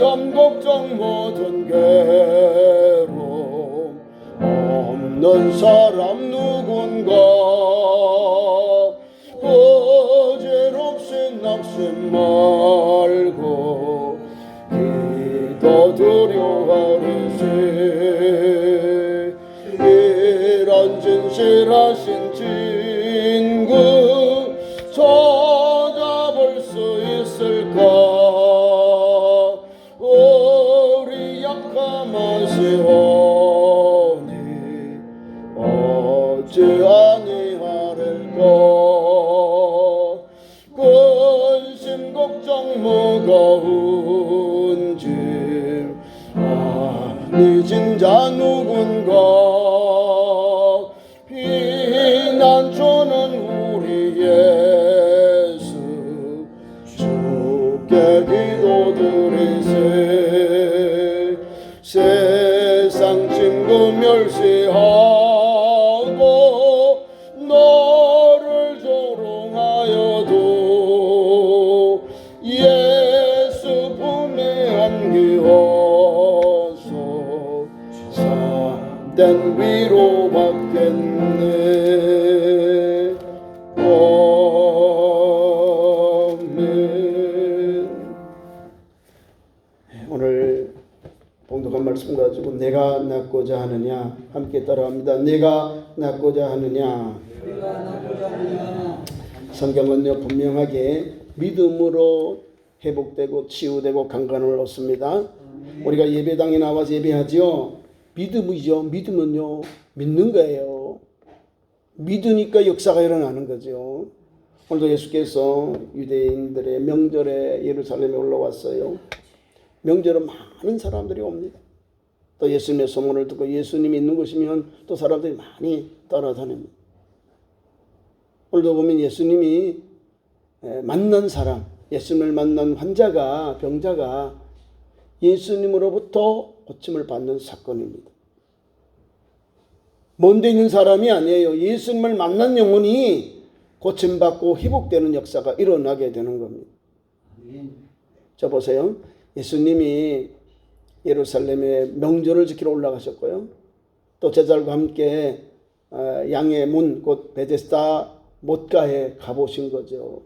걱정 모든 괴로움 없는 사람 누군가 어제롭신 낙심 말고 기도드려 하리시 이런 진실하신 친구 찾아볼 수 있을까 우리 약함하시오니 어찌 아니하릴까 근심 걱정 무거운 짐 아니진 자 누군가 피난처는 우리 예수 주께 기도드리세 세상 친구 멸시하고 너를 조롱하여도 예수 품에 안기어서 참된 위로받겠네. 오늘 봉독한 말씀 가지고 내가 낫고자 하느냐 함께 따라합니다. 내가 낫고자 하느냐. 성경은요 분명하게 믿음으로 회복되고 치유되고 강건을 얻습니다. 우리가 예배당에 나와서 예배하지요. 믿음이죠. 믿음은요 믿는 거예요. 믿으니까 역사가 일어나는 거죠. 오늘도 예수께서 유대인들의 명절에 예루살렘에 올라왔어요. 명절에 많은 사람들이 옵니다. 또 예수님의 소문을 듣고 예수님이 있는 곳이면 또 사람들이 많이 따라다닙니다. 오늘도 보면 예수님이 만난 사람, 예수님을 만난 환자가 병자가 예수님으로부터 고침을 받는 사건입니다. 먼데 있는 사람이 아니에요. 예수님을 만난 영혼이 고침받고 회복되는 역사가 일어나게 되는 겁니다. 자 보세요. 예수님이 예루살렘에 명절을 지키러 올라가셨고요. 또 제자들과 함께 양의 문 곧 베데스다 못가에 가보신 거죠.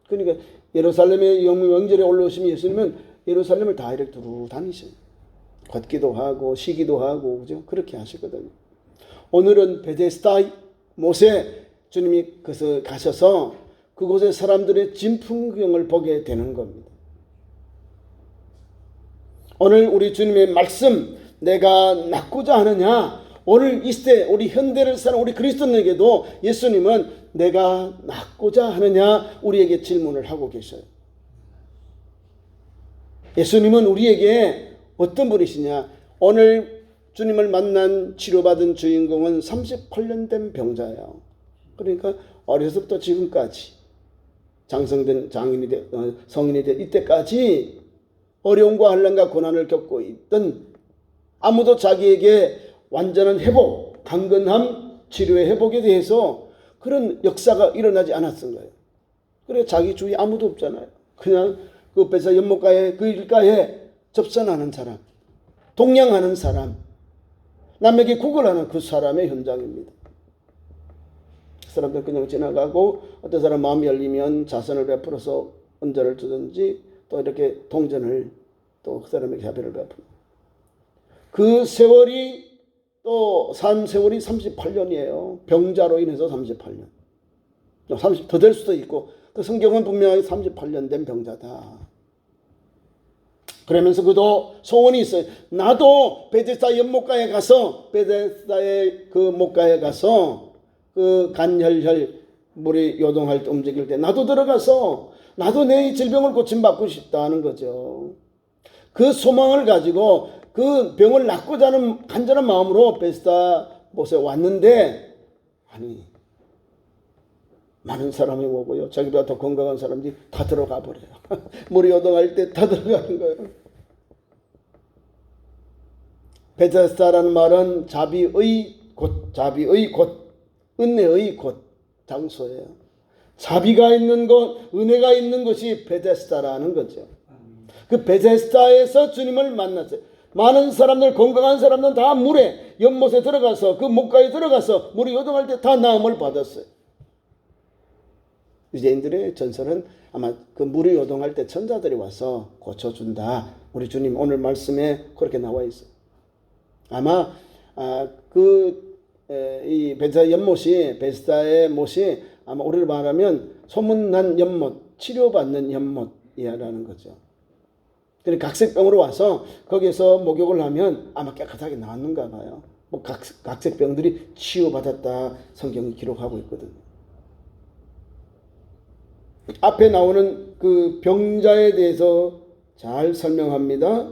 그러니까 예루살렘에 명절에 올라오시면 예수님은 예루살렘을 다 이렇게 두루 다니셔요. 걷기도 하고 쉬기도 하고 그죠? 그렇게 하시거든요. 오늘은 베데스다 못에 주님이 그것을 가셔서 그곳의 사람들의 진풍경을 보게 되는 겁니다. 오늘 우리 주님의 말씀 내가 낫고자 하느냐 오늘 이 시대 우리 현대를 사는 우리 그리스도인에게도 예수님은 내가 낫고자 하느냐 우리에게 질문을 하고 계셔요. 예수님은 우리에게 어떤 분이시냐. 오늘 주님을 만난 치료받은 주인공은 38년 된 병자예요. 그러니까 어려서부터 지금까지 장성된 성인이 된 이때까지 어려움과 환난과 고난을 겪고 있던 아무도 자기에게 완전한 회복, 강건함, 치료의 회복에 대해서 그런 역사가 일어나지 않았던 거예요. 그래 자기 주위에 아무도 없잖아요. 그냥 그 베데스다 연못가에 그 길가에 접선하는 사람, 동냥하는 사람, 남에게 구걸하는 그 사람의 현장입니다. 그 사람들 그냥 지나가고 어떤 사람 마음이 열리면 자선을 베풀어서 은자를 주든지 또 이렇게 동전을 또 그 사람에게 자비를 베푸는 그 세월이 또 산 세월이 38년이에요. 병자로 인해서 38년. 더 될 수도 있고 그 성경은 분명하게 38년 된 병자다. 그러면서 그도 소원이 있어요. 나도 베데스다 연못가에 가서 베데스다의 그 못가에 가서 그 간혈혈 물이 요동할 때 움직일 때 나도 들어가서 나도 내 질병을 고침받고 싶다는 거죠. 그 소망을 가지고 그 병을 낫고자 하는 간절한 마음으로 베데스다 못에 왔는데 아니 많은 사람이 오고요. 자기보다 더 건강한 사람들이 다 들어가 버려요. 물이 요동할 때 다 들어가는 거예요. 베데스다라는 말은 자비의 곳, 은혜의 곳 장소예요. 자비가 있는 곳, 은혜가 있는 곳이 베데스다라는 거죠. 그 베데스다에서 주님을 만났어요. 많은 사람들, 건강한 사람들은 다 물에, 연못에 들어가서 그 목가에 들어가서 물이 요동할 때 다 나음을 받았어요. 유대인들의 전설은 아마 그 물이 요동할 때 천사들이 와서 고쳐준다. 우리 주님 오늘 말씀에 그렇게 나와 있어요. 아마 이 베데스다 연못이, 베데스다의 못이 아마 우리를 말하면 소문난 연못, 치료받는 연못이라는 거죠. 그러니까 각색병으로 와서 거기서 목욕을 하면 아마 깨끗하게 나왔는가 봐요. 뭐 각색병들이 치유받았다 성경이 기록하고 있거든요. 앞에 나오는 그 병자에 대해서 잘 설명합니다.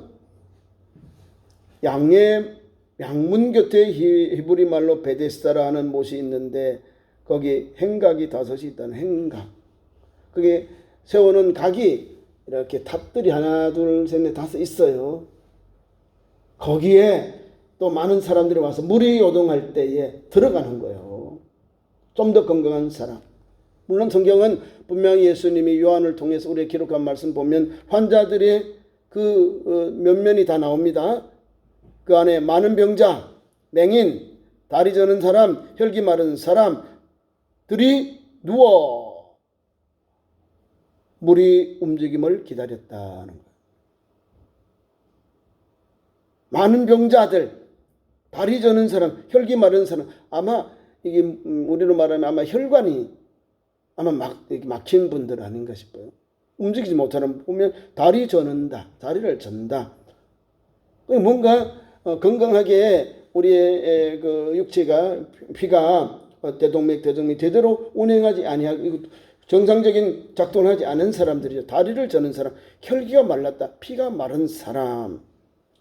양문 곁에 히브리 말로 베데스다라는 못이 있는데 거기 행각이 5이 있다는 행각. 그게 세우는 각이 이렇게 탑들이 하나, 둘, 셋, 넷, 5 있어요. 거기에 또 많은 사람들이 와서 물이 요동할 때에 들어가는 거예요. 좀 더 건강한 사람. 물론 성경은 분명히 예수님이 요한을 통해서 우리에게 기록한 말씀 보면 환자들의 그 면면이 다 나옵니다. 그 안에 많은 병자, 맹인, 다리 저는 사람, 혈기 마른 사람들이 누워 물이 움직임을 기다렸다는 거예요. 많은 병자들, 다리 저는 사람, 혈기 마른 사람, 아마 이게 우리로 말하면 아마 혈관이 아마 막힌 분들 아닌가 싶어요. 움직이지 못하는 보면 다리 저는다, 다리를 전다. 뭔가 건강하게 우리의 그 육체가 피가 대동맥, 대정맥 제대로 운행하지 아니하고 정상적인 작동을 하지 않은 사람들이죠. 다리를 저는 사람, 혈기가 말랐다, 피가 마른 사람,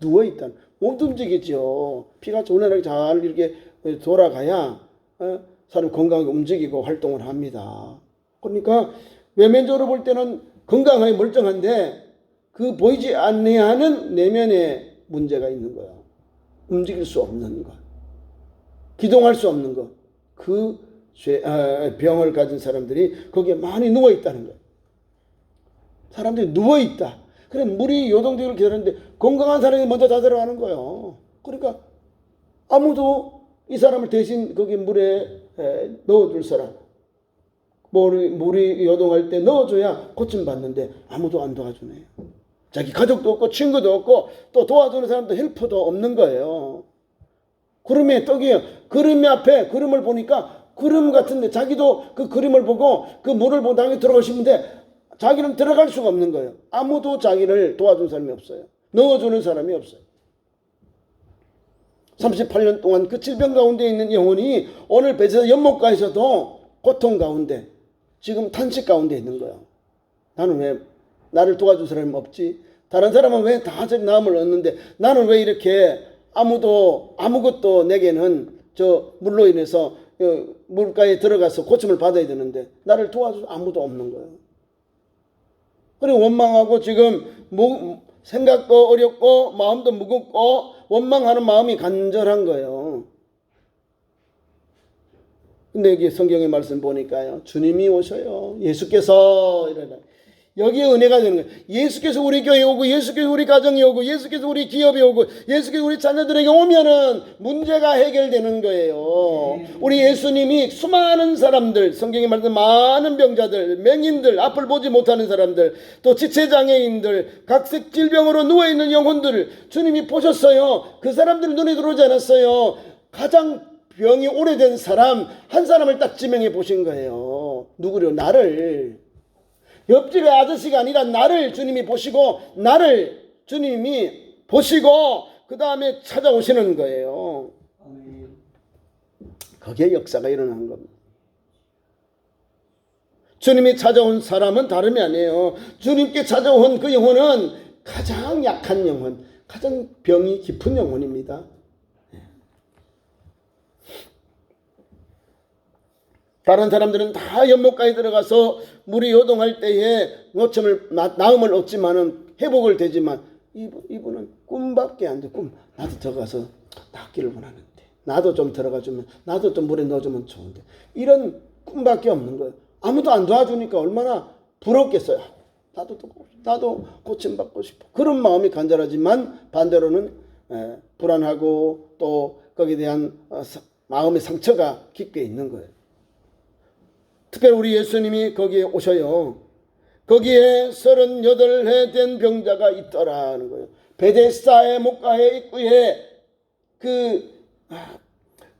누워있다. 못 움직이죠. 피가 운행하게 잘 이렇게 돌아가야 사람 건강하게 움직이고 활동을 합니다. 그러니까 외면적으로 볼 때는 건강하게 멀쩡한데 그 보이지 않는 내면에 문제가 있는 거야. 움직일 수 없는 것, 기동할 수 없는 것, 그 병을 가진 사람들이 거기에 많이 누워 있다는 거예요. 사람들이 누워 있다. 그래 물이 요동되기를 기다리는데 건강한 사람이 먼저 다 들어가는 거예요. 그러니까 아무도 이 사람을 대신 거기 물에 넣어줄 사람, 물이 요동할 때 넣어줘야 고침받는데 아무도 안 도와주네요. 자기 가족도 없고 친구도 없고 또 도와주는 사람도 헬퍼도 없는 거예요. 구름의 떡이에요. 그림 앞에 그림을 보니까 그림 같은데 자기도 그 그림을 보고 그 물을 보고 당연히 들어가고 싶은데 자기는 들어갈 수가 없는 거예요. 아무도 자기를 도와준 사람이 없어요. 넣어주는 사람이 없어요. 38년 동안 그 질병 가운데 있는 영혼이 오늘 베데스다 연못가에서도 고통 가운데 지금 탄식 가운데 있는 거예요. 나는 왜 나를 도와줄 사람이 없지? 다른 사람은 왜 다 저리 나음을 얻는데 나는 왜 이렇게 아무것도 내게는 저 물로 인해서 물가에 들어가서 고침을 받아야 되는데 나를 도와줄 아무도 없는 거예요. 그리고 원망하고 지금 생각도 어렵고 마음도 무겁고 원망하는 마음이 간절한 거예요. 근데 여기 성경의 말씀 보니까요. 주님이 오셔요. 예수께서 이러나. 여기에 은혜가 되는 거예요. 예수께서 우리 교회에 오고 예수께서 우리 가정에 오고 예수께서 우리 기업에 오고 예수께서 우리 자녀들에게 오면은 문제가 해결되는 거예요. 우리 예수님이 수많은 사람들, 성경에 말하는 많은 병자들, 맹인들, 앞을 보지 못하는 사람들, 또 지체장애인들, 각색 질병으로 누워있는 영혼들을 주님이 보셨어요. 그 사람들은 눈에 들어오지 않았어요. 가장 병이 오래된 사람 한 사람을 딱 지명해 보신 거예요. 누구요? 나를. 옆집의 아저씨가 아니라 나를 주님이 보시고 나를 주님이 보시고 그 다음에 찾아오시는 거예요. 거기에 역사가 일어난 겁니다. 주님이 찾아온 사람은 다름이 아니에요. 주님께 찾아온 그 영혼은 가장 약한 영혼, 가장 병이 깊은 영혼입니다. 다른 사람들은 다 연못가에 들어가서 물이 요동할 때에 나음을 얻지만은 회복을 되지만 이분은 꿈밖에 안 돼. 나도 들어가서 낫기를 원하는데 나도 좀 들어가주면 나도 좀 물에 넣어주면 좋은데 이런 꿈밖에 없는 거예요. 아무도 안 도와주니까 얼마나 부럽겠어요. 나도 고침받고 싶어. 그런 마음이 간절하지만 반대로는 불안하고 또 거기에 대한 마음의 상처가 깊게 있는 거예요. 특별히 우리 예수님이 거기에 오셔요. 거기에 38해 된 병자가 있더라는 거예요. 베데스다의 목가의 입구에 그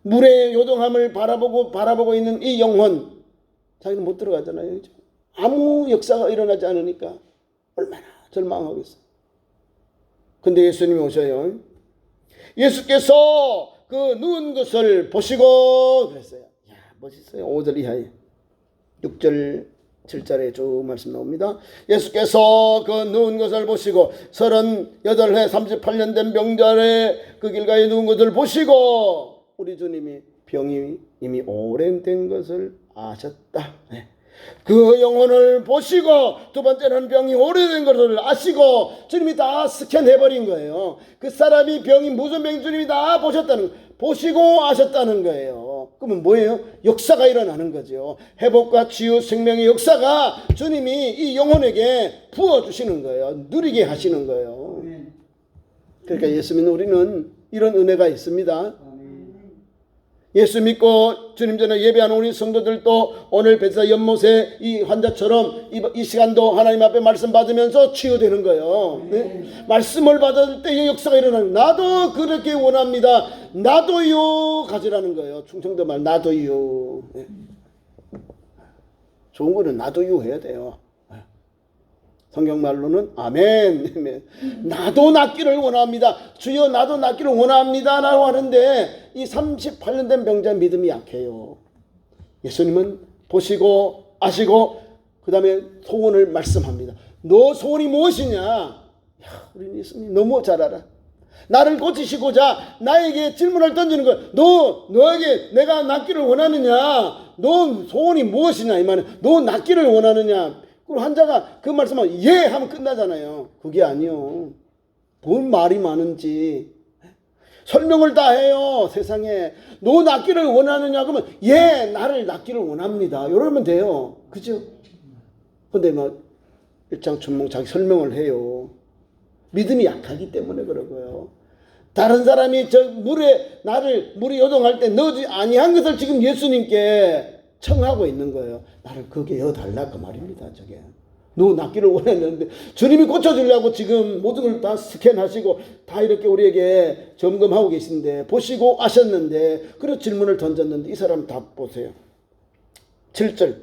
물의 요동함을 바라보고 있는 이 영혼, 자기는 못 들어가잖아요. 아무 역사가 일어나지 않으니까 얼마나 절망하겠어요. 근데 예수님이 오셔요. 예수께서 그 누운 것을 보시고 그랬어요. 야, 멋있어요. 5절 이하에 6절 7절에 쭉 말씀 나옵니다. 예수께서 그 누운 것을 보시고 38해 38년 된 병자의 그 길가에 누운 것을 보시고 우리 주님이 병이 이미 오랜된 것을 아셨다. 그 영혼을 보시고 두 번째는 병이 오래된 것을 아시고 주님이 다 스캔해버린 거예요. 그 사람이 병이 무슨 병이 주님이 다 보시고 아셨다는 거예요. 그러면 뭐예요? 역사가 일어나는 거죠. 회복과 치유 생명의 역사가 주님이 이 영혼에게 부어주시는 거예요. 누리게 하시는 거예요. 그러니까 예수 믿는 우리는 이런 은혜가 있습니다. 예수 믿고 주님 전에 예배하는 우리 성도들도 오늘 베드스다 연못의 이 환자처럼 이 시간도 하나님 앞에 말씀 받으면서 치유되는 거예요. 네? 말씀을 받을 때 역사가 일어나는, 나도 그렇게 원합니다. 나도요 가지라는 거예요. 충청도 말 나도요. 네? 좋은 거는 나도요 해야 돼요. 성경말로는 아멘. 나도 낫기를 원합니다. 주여 나도 낫기를 원합니다 라고 하는데 이 38년 된 병자 믿음이 약해요. 예수님은 보시고 아시고 그 다음에 소원을 말씀합니다. 너 소원이 무엇이냐? 야, 우리 예수님 너무 잘 알아. 나를 고치시고자 나에게 질문을 던지는 거야. 너에게 내가 낫기를 원하느냐? 너 소원이 무엇이냐? 이 말은 너 낫기를 원하느냐? 그리고 환자가 그 말씀하면 예 하면 끝나잖아요. 그게 아니요. 뭔 말이 많은지 설명을 다 해요. 세상에 너 낫기를 원하느냐 그러면 예 나를 낫기를 원합니다 이러면 돼요. 그죠? 근데 막 일장춘몽 자기 설명을 해요. 믿음이 약하기 때문에 그러고요. 다른 사람이 저 물이 요동할 때 넣지 아니한 것을 지금 예수님께 청하고 있는 거예요. 나를 거기에 넣어달라 그 말입니다. 저게 너 낫기를 원했는데 주님이 고쳐주려고 지금 모든 걸 다 스캔하시고 다 이렇게 우리에게 점검하고 계신데 보시고 아셨는데 그래서 질문을 던졌는데 이 사람 답 보세요. 7절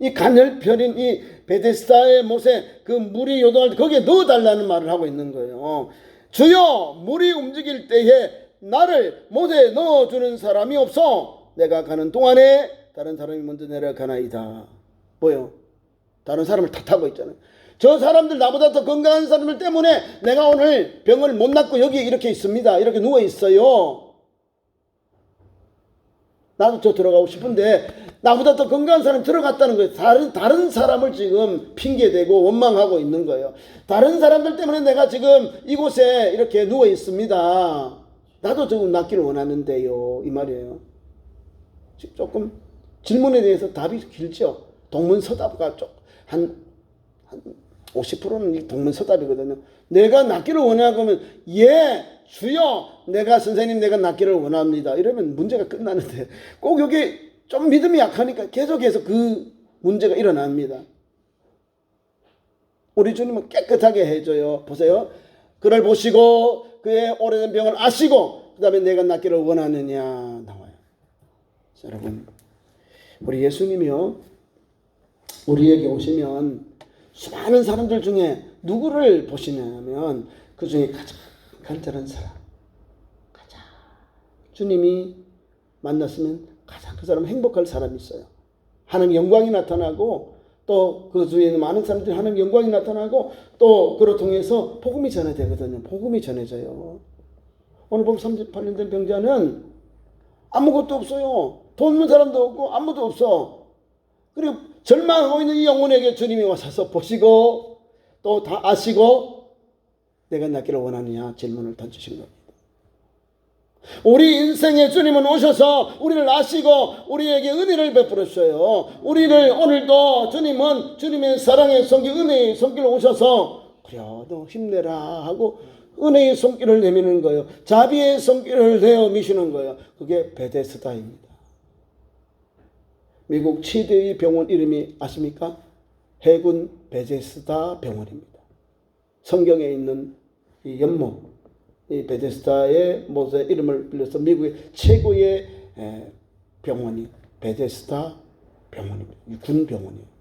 이 가냘편인 이 베데스다의 못에 그 물이 요동할 때 거기에 넣어달라는 말을 하고 있는 거예요. 주여 물이 움직일 때에 나를 못에 넣어주는 사람이 없어 내가 가는 동안에 다른 사람이 먼저 내려가나이다. 뭐요? 다른 사람을 탓하고 있잖아요. 저 사람들 나보다 더 건강한 사람들 때문에 내가 오늘 병을 못 낫고 여기 이렇게 있습니다. 이렇게 누워 있어요. 나도 저 들어가고 싶은데 나보다 더 건강한 사람이 들어갔다는 거예요. 다른 사람을 지금 핑계대고 원망하고 있는 거예요. 다른 사람들 때문에 내가 지금 이곳에 이렇게 누워 있습니다. 나도 조금 낫기를 원하는데요. 이 말이에요. 조금 질문에 대해서 답이 길죠. 동문서답가 한 50%는 동문서답이거든요. 내가 낫기를 원하고 하면 예 주여 내가 선생님 내가 낫기를 원합니다 이러면 문제가 끝나는데 꼭 여기 좀 믿음이 약하니까 계속해서 그 문제가 일어납니다. 우리 주님은 깨끗하게 해줘요. 보세요. 그를 보시고 그의 오래된 병을 아시고 그 다음에 내가 낫기를 원하느냐 나와요. 여러분 우리 예수님이요 우리에게 오시면 수많은 사람들 중에 누구를 보시냐면 그 중에 가장 간절한 사람, 가장 주님이 만났으면 가장 그 사람은 행복할 사람이 있어요. 하나님 영광이 나타나고 또 그 주위에 있는 많은 사람들이 하나님 영광이 나타나고 또 그로 통해서 복음이 전해되거든요. 복음이 전해져요. 오늘 보면 38년 된 병자는 아무것도 없어요. 돈 있는 사람도 없고 아무도 없어. 그리고 절망하고 있는 이 영혼에게 주님이 와서 보시고 또 다 아시고 내가 낫기를 원하느냐 질문을 던지신 겁니다. 우리 인생에 주님은 오셔서 우리를 아시고 우리에게 은혜를 베풀었어요. 우리를 오늘도 주님은 주님의 사랑의 손길, 은혜의 손길로 오셔서 그래 너 힘내라 하고 은혜의 손길을 내미는 거예요. 자비의 손길을 내어 미시는 거예요. 그게 베데스다입니다. 미국 최대의 병원 이름이 아십니까? 해군 베데스다 병원입니다. 성경에 있는 이 연못, 이 베데스다의 못의 이름을 빌려서 미국의 최고의 병원이 베데스다 병원입니다. 군 병원이에요.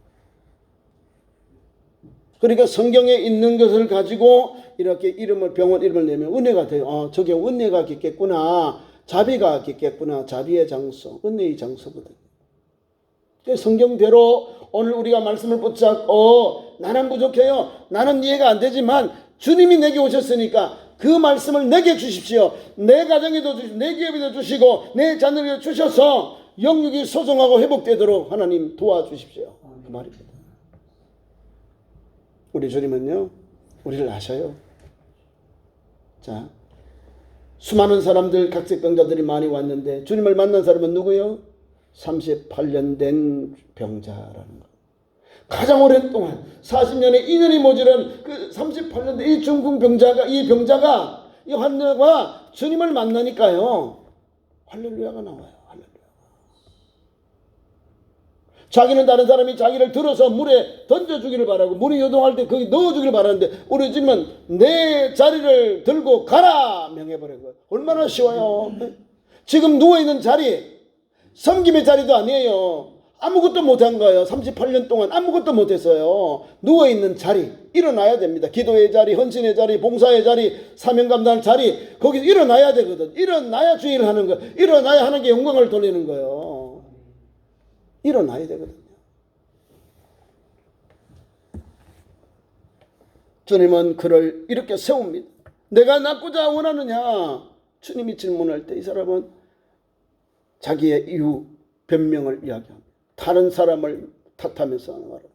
그러니까 성경에 있는 것을 가지고 이렇게 이름을 병원 이름을 내면 은혜가 돼요. 저게 은혜가 깃겠구나. 자비가 깃겠구나. 자비의 장소, 은혜의 장소거든요. 성경대로 오늘 우리가 말씀을 붙잡고 나는 부족해요. 나는 이해가 안 되지만 주님이 내게 오셨으니까 그 말씀을 내게 주십시오. 내 가정에도 주시고 내 기업에도 주시고 내 자녀에도 주셔서 영육이 소성하고 회복되도록 하나님 도와주십시오. 그 말입니다. 우리 주님은요 우리를 아셔요. 자, 수많은 사람들 각색병자들이 많이 왔는데 주님을 만난 사람은 누구요? 38년 된 병자라는 거. 가장 오랫동안 40년에 2년이 모자란 그 38년 된 이 중풍 병자가 이 환자가 주님을 만나니까요 할렐루야가 나와요. 할렐루야. 자기는 다른 사람이 자기를 들어서 물에 던져주기를 바라고 물이 요동할 때 거기 넣어주기를 바라는데 우리 주님은 내 자리를 들고 가라 명해버린 거예요. 얼마나 쉬워요. 지금 누워있는 자리 섬김의 자리도 아니에요. 아무것도 못한 거예요. 38년 동안 아무것도 못했어요. 누워있는 자리 일어나야 됩니다. 기도의 자리, 헌신의 자리, 봉사의 자리, 사명 감당할 자리 거기서 일어나야 되거든. 일어나야 주의를 하는 거예요. 일어나야 하나님께 영광을 돌리는 거예요. 일어나야 되거든요. 주님은 그를 이렇게 세웁니다. 내가 낫고자 원하느냐? 주님이 질문할 때 이 사람은 자기의 이유, 변명을 이야기합니다. 다른 사람을 탓하면서 하는 말을.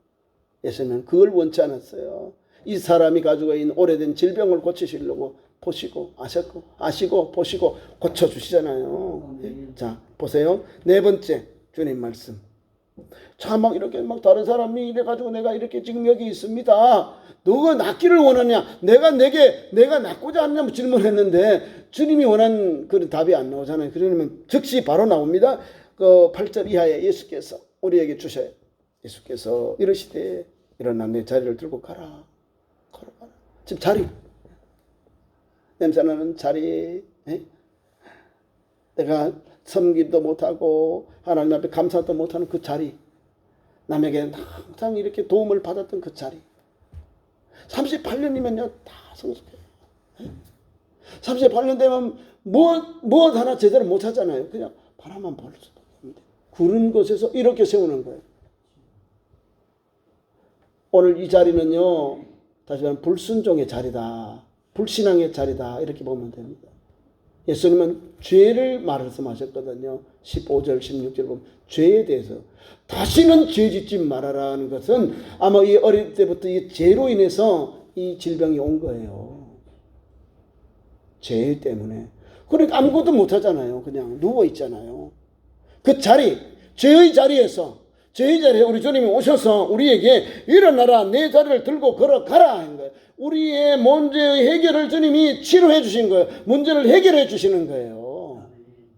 예수님은 그걸 원치 않았어요. 이 사람이 가지고 있는 오래된 질병을 고치시려고 보시고 아시고 보시고 고쳐주시잖아요. 자, 보세요. 네 번째 주님 말씀. 참 막 이렇게 막 다른 사람이 이래가지고 내가 이렇게 지금 여기 있습니다. 너가 낫기를 원하냐? 내가 낫고자 하느냐 질문했는데 주님이 원한 그런 답이 안 나오잖아요. 그러면 즉시 바로 나옵니다. 그 8절 이하에 예수께서 우리에게 주셔요. 예수께서 이러시되 일어나 내 자리를 들고 가라. 걸어가라. 지금 자리. 냄새나는 자리. 내가 섬기도 못하고 하나님 앞에 감사도 못하는 그 자리. 남에게 항상 이렇게 도움을 받았던 그 자리. 38년이면요 다 성숙해요. 38년 되면 뭐 하나 제대로 못 하잖아요. 그냥 바라만 볼 수밖에 없는데 그런 곳에서 이렇게 세우는 거예요. 오늘 이 자리는요 다시 말하면 불순종의 자리다, 불신앙의 자리다 이렇게 보면 됩니다. 예수님은 죄를 말씀하셨거든요. 15절 16절 보면 죄에 대해서 다시는 죄 짓지 말아라는 것은 아마 이 어릴 때부터 이 죄로 인해서 이 질병이 온 거예요. 죄 때문에. 그러니까 아무것도 못하잖아요. 그냥 누워있잖아요. 그 자리, 죄의 자리에서 우리 주님이 오셔서 우리에게 일어나라 내 자리를 들고 걸어가라 한 거예요. 우리의 문제의 해결을 주님이 치료해 주신 거예요. 문제를 해결해 주시는 거예요.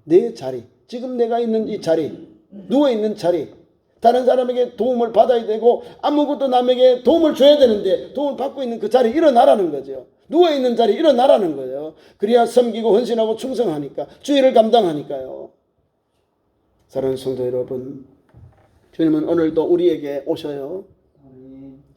내 자리, 지금 내가 있는 이 자리, 누워있는 자리, 다른 사람에게 도움을 받아야 되고 아무것도 남에게 도움을 줘야 되는데 도움을 받고 있는 그 자리 일어나라는 거죠. 누워있는 자리 일어나라는 거예요. 그래야 섬기고 헌신하고 충성하니까 주의를 감당하니까요. 사랑하는 성도 여러분, 주님은 오늘도 우리에게 오셔요.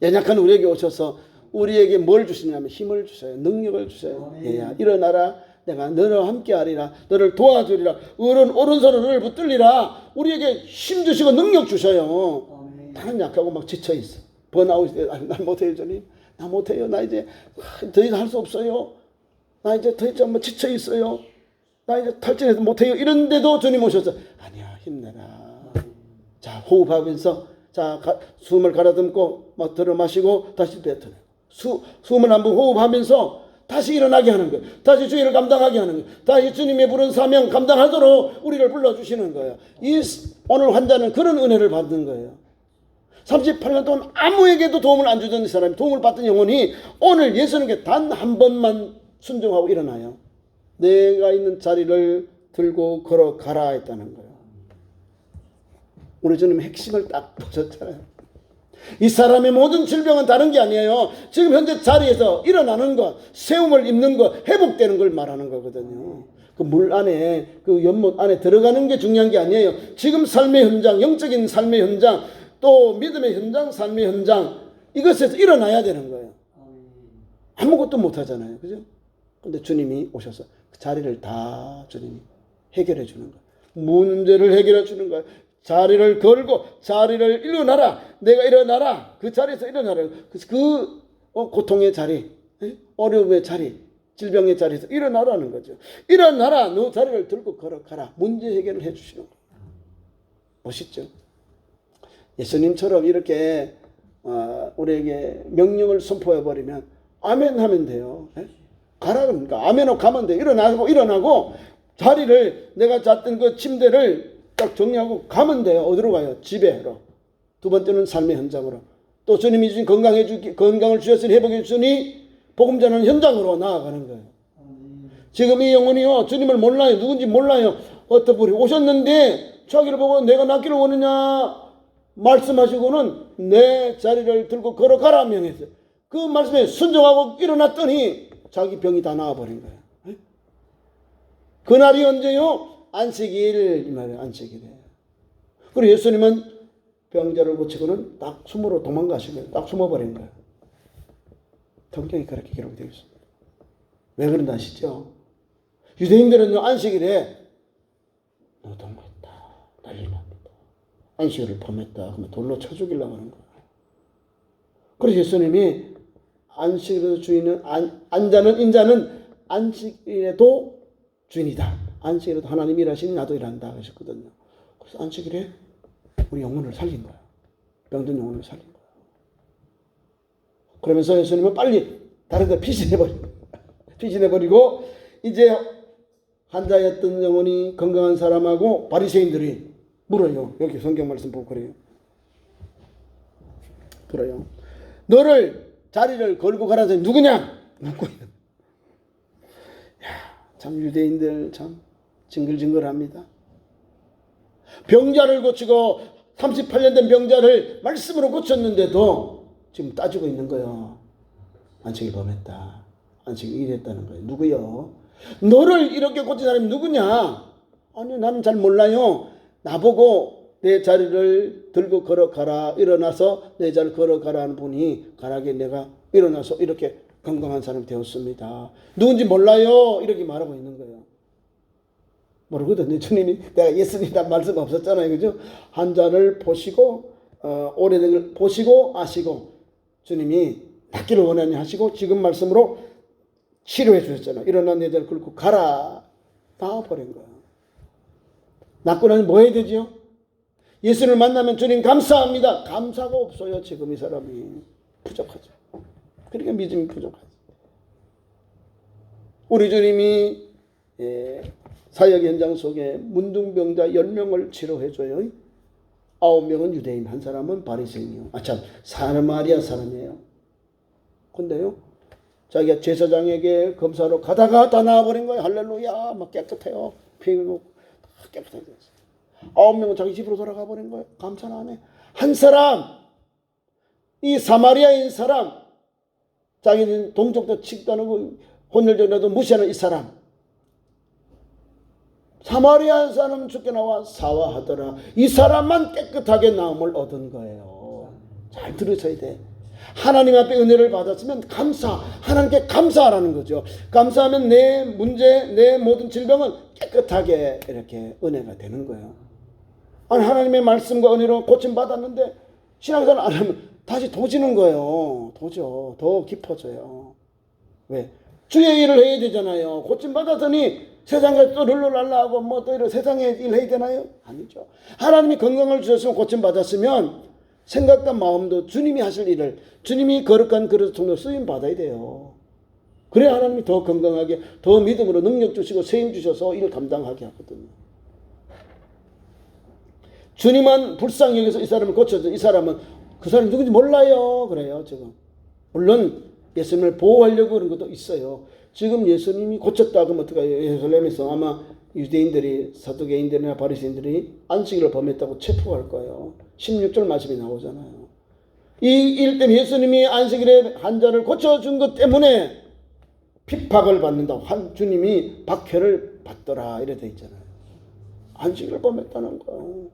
연약한 우리에게 오셔서 우리에게 뭘 주시냐면 힘을 주셔요. 능력을 주셔요. 얘야 일어나라. 내가 너와 함께하리라. 너를 도와주리라. 오른손으로 너를 붙들리라. 우리에게 힘 주시고 능력 주셔요. 나는 약하고 막 지쳐있어. 번아웃이 나 못해요 주님. 나 못해요. 나 이제 더 이상 할 수 없어요. 나 이제 더 이상 뭐 지쳐있어요. 나 이제 탈진해서 못해요. 이런데도 주님 오셔서 아니야 힘내라. 자 호흡하면서 자 숨을 가다듬고 막 들어 마시고 다시 뱉어내고 숨을 한번 호흡하면서 다시 일어나게 하는 거예요. 다시 주의를 감당하게 하는 거예요. 다시 주님의 부른 사명 감당하도록 우리를 불러주시는 거예요. 오늘 환자는 그런 은혜를 받는 거예요. 38년 동안 아무에게도 도움을 안 주던 사람이, 도움을 받던 영혼이 오늘 예수님께 단 한 번만 순종하고 일어나요. 내가 있는 자리를 들고 걸어가라 했다는 거예요. 우리 주님 핵심을 딱 보셨잖아요. 이 사람의 모든 질병은 다른 게 아니에요. 지금 현재 자리에서 일어나는 것, 세움을 입는 것, 회복되는 걸 말하는 거거든요. 그 물 안에, 그 연못 안에 들어가는 게 중요한 게 아니에요. 지금 삶의 현장, 영적인 삶의 현장, 또 믿음의 현장, 삶의 현장, 이것에서 일어나야 되는 거예요. 아무것도 못 하잖아요. 그죠? 근데 주님이 오셔서 그 자리를 다 주님이 해결해 주는 거예요. 문제를 해결해 주는 거예요. 자리를 걸고 자리를 일어나라. 내가 일어나라. 그 자리에서 일어나라. 그 고통의 자리, 어려움의 자리, 질병의 자리에서 일어나라는 거죠. 일어나라. 너 자리를 들고 걸어가라. 문제 해결을 해 주시는 거예요. 멋있죠? 예수님처럼 이렇게 우리에게 명령을 선포해 버리면 아멘 하면 돼요. 가라 그러니까 아멘하고 가면 돼요. 일어나고 자리를, 내가 잤던 그 침대를 딱 정리하고 가면 돼요. 어디로 가요? 집에로. 두 번째는 삶의 현장으로. 또 주님이 주신 건강을 주셨으니 회복해 주시니 복음 전하는 현장으로 나아가는 거예요. 지금 이 영혼이요, 주님을 몰라요. 누군지 몰라요. 어떤 분이 오셨는데 자기를 보고 내가 낫기를 원하냐 말씀하시고는 내 자리를 들고 걸어가라 명했어요. 그 말씀에 순종하고 일어났더니 자기 병이 다 나아버린 거예요. 그날이 언제요? 안식일, 이 말이에요. 안식일이에요. 그리고 예수님은 병자를 고치고는 딱 숨으로 도망가시고요. 딱 숨어버린 거예요. 성경이 그렇게 기록되어 있습니다. 왜 그런지 아시죠? 유대인들은요, 안식일에 노동했다, 난리 납니다. 안식일을 범했다 그러면 돌로 쳐 죽이려고 하는 거예요. 그래서 예수님이 안식일에도 주인은, 인자는 안식일에도 주인이다. 안식일에도 하나님이 일하시니 나도 일한다 하셨거든요. 그래서 안식일에 우리 영혼을 살린 거예요. 병든 영혼을 살린 거예요. 그러면서 예수님은 빨리 다른 데 피신해버리고 이제 환자였던 영혼이 건강한 사람하고 바리새인들이 물어요. 여기 성경 말씀 보고 그래요. 물어요. 너를 자리를 걸고 가라서 누구냐? 묻고 있는. 참 유대인들 참 징글징글합니다. 병자를 고치고 38년 된 병자를 말씀으로 고쳤는데도 지금 따지고 있는 거예요. 안식일 범했다. 안식일 일했다는 거예요. 누구요? 너를 이렇게 고친 사람이 누구냐? 아니 나는 잘 몰라요. 나보고 내 자리를 들고 걸어가라. 일어나서 내 자리를 걸어가라 하는 분이 가라게 내가 일어나서 이렇게 건강한 사람이 되었습니다. 누군지 몰라요. 이렇게 말하고 있는 거예요. 모르거든요. 주님이, 내가 예수님이란 말씀 없었잖아요. 그죠? 환자를 보시고, 오래된 걸 보시고 아시고, 주님이 낫기를 원하냐 하시고, 지금 말씀으로 치료해 주셨잖아요. 일어나 내 자리를 긁고 가라. 나와버린 거예요. 낫고 나면 뭐 해야 되죠? 예수를 만나면 주님 감사합니다. 감사가 없어요. 지금 이 사람이. 부족하죠. 그러니까 믿음이 부족하죠. 우리 주님이 사역 현장 속에 문둥병자 10명을 치료해줘요. 9명은 유대인, 한 사람은 바리새인이요. 사마리아 사람이에요. 근데요, 자기가 제사장에게 검사로 가다가 다 나와버린 거예요. 할렐루야, 막 깨끗해요. 피를 놓고 다 깨끗하게 됐어요. 9명은 자기 집으로 돌아가 버린 거예요. 감사는 안 해. 한 사람, 이 사마리아인 사람, 자기는 동족도 치지도 않고 혼혈적이라도 무시하는 이 사람, 사마리아 사람은 죽게 나와 사화하더라. 이 사람만 깨끗하게 나음을 얻은 거예요. 잘 들으셔야 돼. 하나님 앞에 은혜를 받았으면 하나님께 감사하라는 거죠. 감사하면 내 문제, 내 모든 질병은 깨끗하게 이렇게 은혜가 되는 거예요. 아니, 하나님의 말씀과 은혜로 고침받았는데 신앙생활 안 하면 다시 도지는 거예요. 도죠. 더 깊어져요. 왜? 주의 일을 해야 되잖아요. 고침받았더니 세상에 또 룰루랄라하고 뭐 또 이런 세상의 일 해야 되나요? 아니죠. 하나님이 건강을 주셨으면 고침받았으면 생각과 마음도 주님이 하실 일을, 주님이 거룩한 그릇 통로 쓰임 받아야 돼요. 그래야 하나님이 더 건강하게, 더 믿음으로 능력 주시고 세임 주셔서 일 감당하게 하거든요. 주님은 불쌍히 여기서 이 사람을 고쳐줘. 이 사람은 그 사람이 누군지 몰라요. 그래요, 지금. 물론 예수님을 보호하려고 그런 것도 있어요. 지금 예수님이 고쳤다 그러면 어떡해요? 예루살렘에서 아마 유대인들이, 사두개인들이나 바리새인들이 안식일을 범했다고 체포할 거예요. 16절 말씀이 나오잖아요. 이 일 때문에 예수님이 안식일에 환자를 고쳐준 것 때문에 핍박을 받는다고 주님이 박해를 받더라 이래 돼 있잖아요. 안식일을 범했다는 거예요.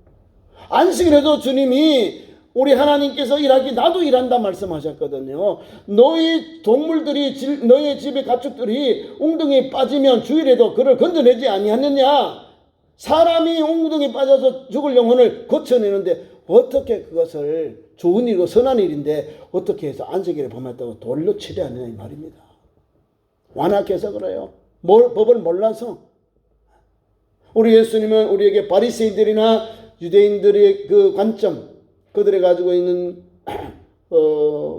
안식일에도 주님이 우리 하나님께서 일하기 나도 일한다 말씀하셨거든요. 너희 동물들이 너희 집의 가축들이 웅덩이에 빠지면 주일에도 그를 건져내지 아니하느냐. 사람이 웅덩이에 빠져서 죽을 영혼을 거쳐내는데 어떻게 그것을 좋은 일이고 선한 일인데 어떻게 해서 안식일에 범했다고 돌로 치려하느냐 이 말입니다. 완악해서 그래요. 법을 몰라서. 우리 예수님은 우리에게 바리새인들이나 유대인들의 그 관점, 그들이 가지고 있는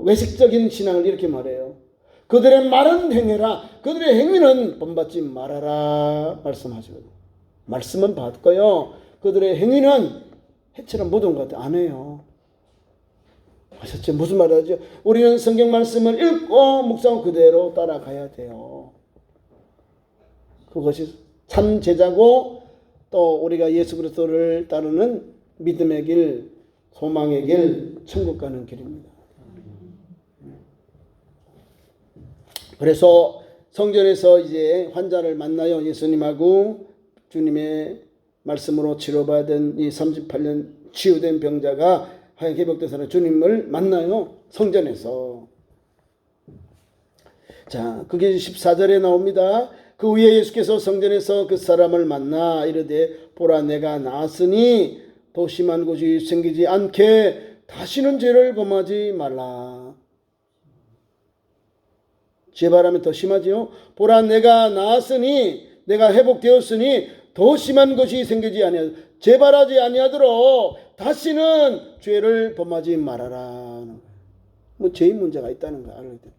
외식적인 신앙을 이렇게 말해요. 그들의 말은 행해라. 그들의 행위는 본받지 말아라 말씀하시거든요. 말씀은 받고요. 그들의 행위는 해처럼 묻은 것 같아. 안 해요. 아셨죠? 무슨 말이죠? 우리는 성경 말씀을 읽고 묵상하고 그대로 따라가야 돼요. 그것이 참 제자고 또 우리가 예수 그리스도를 따르는 믿음의 길, 소망의 길, 천국 가는 길입니다. 그래서 성전에서 이제 환자를 만나요. 예수님하고 주님의 말씀으로 치료받은 이 38년 치유된 병자가 하얀 개복된 사람 주님을 만나요. 성전에서. 자, 그게 14절에 나옵니다. 그 후에 예수께서 성전에서 그 사람을 만나 이르되 보라 내가 나았으니 더 심한 것이 생기지 않게 다시는 죄를 범하지 말라. 재발하면 더 심하지요. 보라 내가 나았으니 내가 회복되었으니 더 심한 것이 생기지 아니하 재발하지 아니하도록 다시는 죄를 범하지 말아라. 뭐 죄인 문제가 있다는 거 알아야 돼.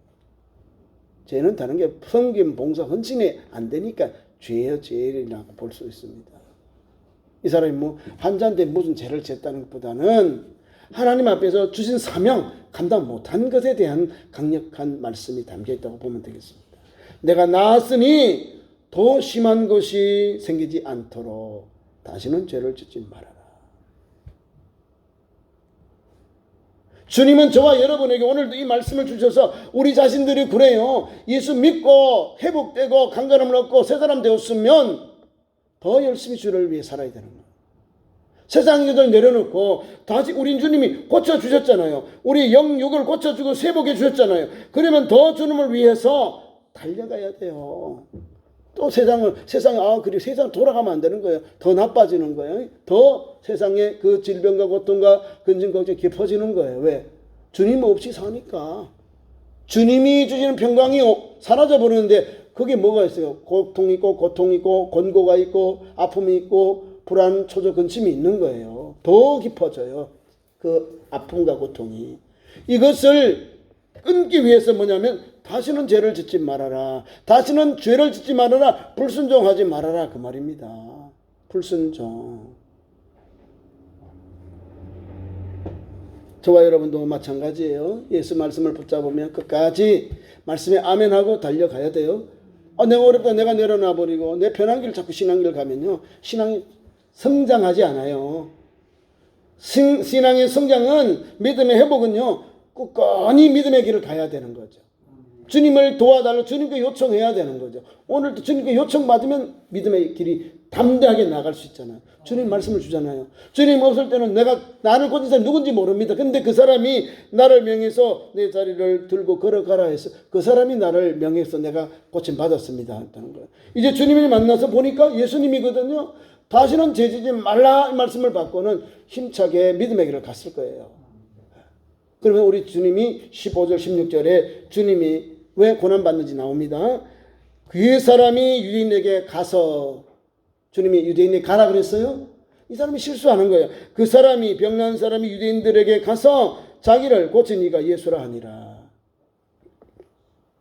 죄는 다른 게 섬김, 봉사, 헌신이 안 되니까 죄요 죄라고 볼 수 있습니다. 이 사람이 뭐 환자인데 무슨 죄를 졌다는 것보다는 하나님 앞에서 주신 사명 감당 못한 것에 대한 강력한 말씀이 담겨 있다고 보면 되겠습니다. 내가 나았으니 더 심한 것이 생기지 않도록 다시는 죄를 짓지 말아라. 주님은 저와 여러분에게 오늘도 이 말씀을 주셔서 우리 자신들이 그래요. 예수 믿고 회복되고 강건함을 얻고 새 사람 되었으면 더 열심히 주를 위해 살아야 되는 거예요. 세상 일들 내려놓고 다시 우리 주님이 고쳐주셨잖아요. 우리 영육을 고쳐주고 회복해 주셨잖아요. 그러면 더 주님을 위해서 달려가야 돼요. 또 세상에 그리고 세상 돌아가면 안 되는 거예요. 더 나빠지는 거예요. 더 세상에 그 질병과 고통과 근심 걱정이 깊어지는 거예요. 왜? 주님 없이 사니까. 주님이 주시는 평강이 사라져 버리는데 그게 뭐가 있어요? 고통이 있고 고통이 있고 권고가 있고 아픔이 있고 불안, 초조, 근심이 있는 거예요. 더 깊어져요. 그 아픔과 고통이. 이것을 끊기 위해서 뭐냐면 다시는 죄를 짓지 말아라. 다시는 죄를 짓지 말아라. 불순종하지 말아라. 그 말입니다. 불순종. 저와 여러분도 마찬가지예요. 예수 말씀을 붙잡으면 끝까지 말씀에 아멘하고 달려가야 돼요. 내가 어렵다 내가 내려놔버리고 내 편한 길 자꾸 신앙길 가면요. 신앙이 성장하지 않아요. 신앙의 성장은 믿음의 회복은요. 굳건히 믿음의 길을 가야 되는 거죠. 주님을 도와달라고 주님께 요청해야 되는 거죠. 오늘도 주님께 요청받으면 믿음의 길이 담대하게 나갈 수 있잖아요. 주님 말씀을 주잖아요. 주님 없을 때는 나를 고친 사람이 누군지 모릅니다. 근데 그 사람이 나를 명해서 내 자리를 들고 걸어가라 해서 그 사람이 나를 명해서 내가 고침 받았습니다. 했다는 거예요. 이제 주님을 만나서 보니까 예수님이거든요. 다시는 죄지지 말라 이 말씀을 받고는 힘차게 믿음의 길을 갔을 거예요. 그러면 우리 주님이 15절 16절에 주님이 왜 고난받는지 나옵니다. 그 사람이 유대인에게 가서 주님이 유대인에게 가라 그랬어요. 이 사람이 실수하는 거예요. 그 사람이 병난 사람이 유대인들에게 가서 자기를 고친 이가 예수라 하니라.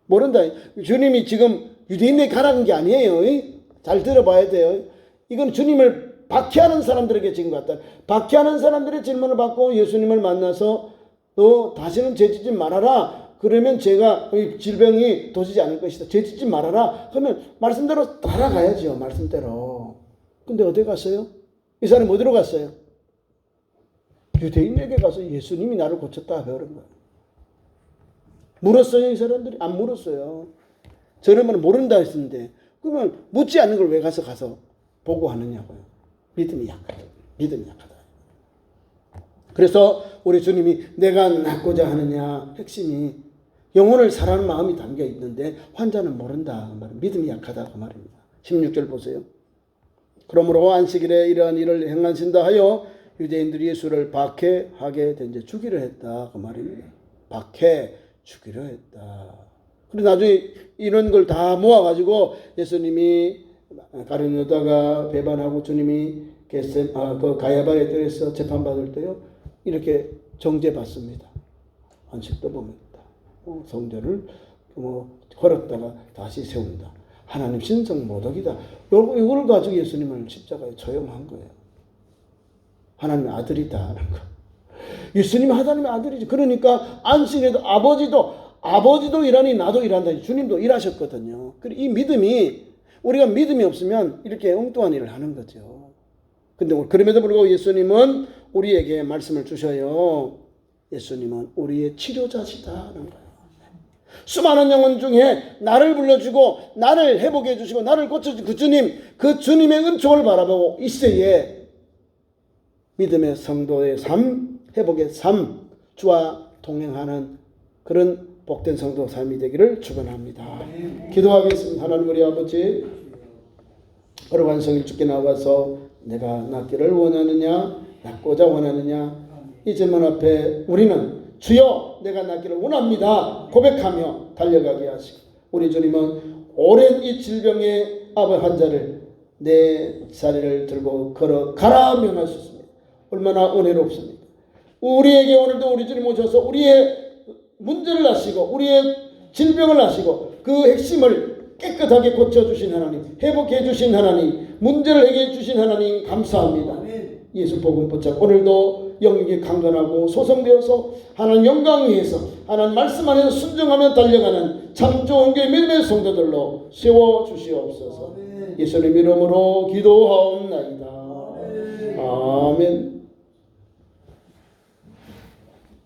모른다. 주님이 지금 유대인에게 가라는 게 아니에요. 잘 들어봐야 돼요. 이건 주님을 박해하는 사람들에게 지금 갔다. 박해하는 사람들의 질문을 받고 예수님을 만나서 너 다시는 죄짓지 말아라. 그러면 제가 질병이 도지지 않을 것이다. 죄짓지 말아라. 그러면 말씀대로 따라가야죠. 말씀대로. 근데 어디 갔어요? 이 사람이 어디로 갔어요? 유대인에게 가서 예수님이 나를 고쳤다 배우는 거예요. 물었어요, 이 사람들이? 안 물었어요. 저러면 모른다 했는데, 그러면 묻지 않는 걸 왜 가서 보고하느냐고요. 믿음이 약하다. 믿음이 약하다. 그래서 우리 주님이 내가 낫고자 하느냐, 핵심이 영혼을 사랑하는 마음이 담겨 있는데 환자는 모른다. 그 말은 믿음이 약하다. 그 말입니다. 16절 보세요. 그러므로 안식일에 이러한 일을 행하신다 하여 유대인들이 예수를 박해하게 된지 죽이려 했다. 그 말입니다. 박해, 죽이려 했다. 그리고 나중에 이런 걸 다 모아가지고 예수님이 가룟유다가 배반하고 주님이 그 가야바에 들어서 재판받을 때요. 이렇게 정죄받습니다. 안식도 봅니다. 성전을 헐었다가 다시 세운다. 하나님 신성 모독이다. 이걸 가지고 예수님을 십자가에 처형한 거예요. 하나님의 아들이다 하는 거. 예수님이 하나님의 아들이지. 그러니까 안식에도 아버지도 일하니 나도 일한다. 주님도 일하셨거든요. 그리고 이 믿음이 우리가 믿음이 없으면 이렇게 엉뚱한 일을 하는 거죠. 근데 그럼에도 불구하고 예수님은 우리에게 말씀을 주셔요. 예수님은 우리의 치료자시다 하는 거예요. 수많은 영혼 중에 나를 불러주고 나를 회복해 주시고 나를 고쳐주신 그 주님의 은총을 바라보고 이세에 믿음의 성도의 삶, 회복의 삶, 주와 동행하는 그런 복된 성도 삶이 되기를 축원합니다. 기도하겠습니다. 하나님 우리 아버지, 거룩한 성일 주께 나와서 내가 낫기를 원하느냐, 낫고자 원하느냐, 이 질문 앞에 우리는 주여 내가 낫기를 원합니다 고백하며 달려가게 하시고, 우리 주님은 오랜 이 질병의 환자를 내 자리를 들고 걸어가라 명하셨습니다. 얼마나 은혜롭습니까? 우리에게 오늘도 우리 주님 오셔서 우리의 문제를 아시고 우리의 질병을 아시고 그 핵심을 깨끗하게 고쳐주신 하나님, 회복해 주신 하나님, 문제를 해결해 주신 하나님 감사합니다. 예수 복음 붙잡고 오늘도 영역이 강건하고 소성되어서 하나님 영광 위에서 하나님 말씀 안에서 순종하며 달려가는 참 좋은 교회 믿음의 성도들로 세워주시옵소서. 예수님 이름으로 기도하옵나이다. 아멘.